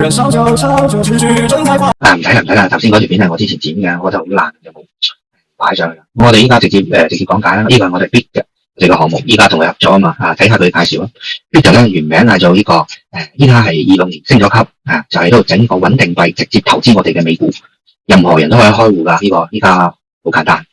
唔睇啦，頭先嗰條片係我之前剪嘅，我覺得好爛，就冇擺上去。我哋依家直接講解啦，呢個係我哋 bit 嘅我哋個項目，依家同佢合作啊嘛，睇下佢介紹啊。bit 咧原名嗌做呢個依家係26年升咗級就喺度整個穩定幣直接投資我哋嘅美股，任何人都可以開戶噶，呢個依家好簡單。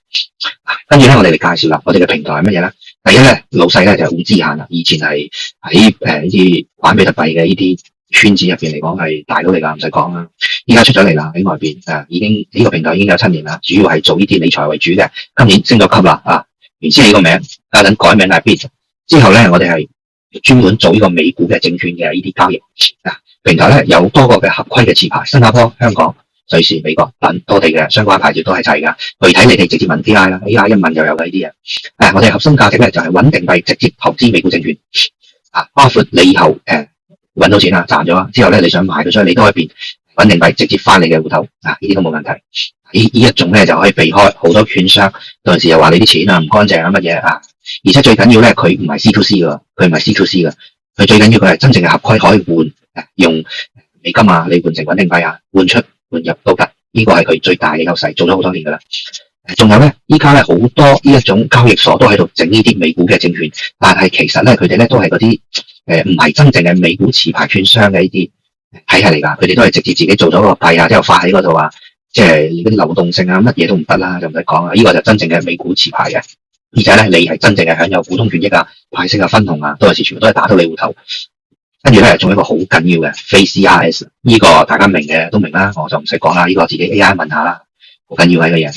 跟住咧，我哋嚟介紹啦，我哋嘅平台係乜嘢咧？第一咧，老細咧就係好知限啦，以前係喺呢啲玩比特幣嘅呢啲圈子入邊嚟講係大佬嚟噶，唔使講啦。依家出咗嚟啦，喺外邊已經呢個平台已經有7年啦，主要係做呢啲理財為主嘅。今年升咗級啦原先呢個名家陣改名係 bit 之後咧，我哋係專門做呢個美股嘅證券嘅呢啲交易平台咧有多個嘅合規嘅持牌，新加坡、香港、瑞士、美國等多地嘅相關牌照都係齊噶。具體你哋直接問 TI 啦，TI 一問就有嘅呢啲嘢。我哋核心價值咧就係穩定幣直接投資美股證券包括你以後搵到錢啦，賺咗之後咧，你想買佢，所以你都可以變穩定幣直接翻你嘅戶頭呢啲都冇問題。呢一種咧就可以避開好多券商到陣時又話你啲錢唔乾淨乜嘢而且最緊要咧，佢唔係 C2C 噶，佢唔係 C2C 噶，佢最緊要佢係真正嘅合規，可以換用美金你換成穩定幣換出換入都得，呢個係佢最大嘅優勢，做咗好多年噶啦。仲有咧，依家咧好多呢一種交易所都喺度整呢啲美股嘅證券，但係其實咧佢哋咧都係嗰啲唔係真正嘅美股持牌券商嘅呢啲體系嚟噶，佢哋都係直接自己做咗個幣之後發喺嗰度即係嗰啲流動性乜嘢都唔得啦，就唔使講啦。呢個就真正嘅美股持牌嘅，而且咧你係真正嘅享有股東權益派息分紅到時全部都係打到你戶頭。跟住咧仲有一個好緊要嘅非 CRS， 呢個大家明嘅都明啦，我就唔使講啦，呢個自己 AI 問下啦，好緊要係個嘢。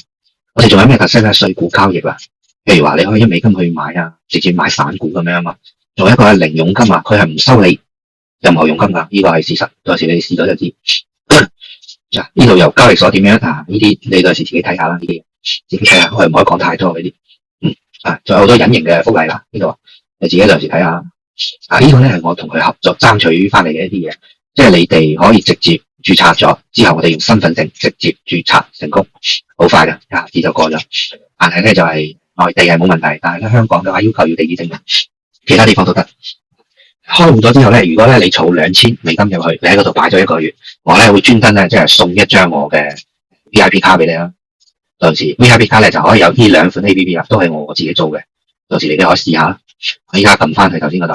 我哋仲有咩特色咧？碎股交易啦，譬如話你可以1美金去買直接買散股咁樣仲有一個係零佣金佢係唔收你任何佣金噶，呢個係事實，到時你試咗就知。呢度由交易所點樣呢啲你到時自己睇下啦，呢啲自己睇下，我哋唔可以講太多呢啲。仲有好多隱形嘅福利啦，呢度你自己到時睇下。呢個咧係我同佢合作爭取翻嚟嘅一啲嘢，即係你哋可以直接註冊咗之後，我哋用身份證直接註冊成功，好快噶，一下子就過咗。但係咧就係內地係冇問題，但係咧香港嘅話要求要地址證明，其他地方都得。開戶咗之後咧，如果咧你儲2000美金入去，你喺嗰度擺咗1個月，我咧會專登咧即係送一張我嘅 VIP 卡俾你啦。到時 VIP 卡咧就可以有呢2款 APP 都係我自己做嘅，到時你哋可以試下。我依家撳翻去頭先嗰度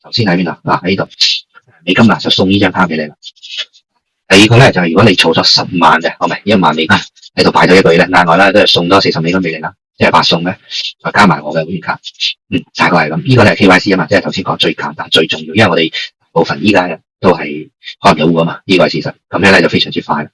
頭先喺邊度喺呢度美金就送呢張卡俾你啦。第二個咧就係如果你儲咗10萬嘅，唔係1萬美金喺度擺咗1個月咧，另外咧都係送多40美金俾你啦，即係白送咧，再加埋我嘅會員卡。大概係咁。呢個咧係 KYC 即係頭先講最簡單最重要，因為我哋部分依家都係開唔到戶嘛，呢個係事實。咁樣咧就非常之快。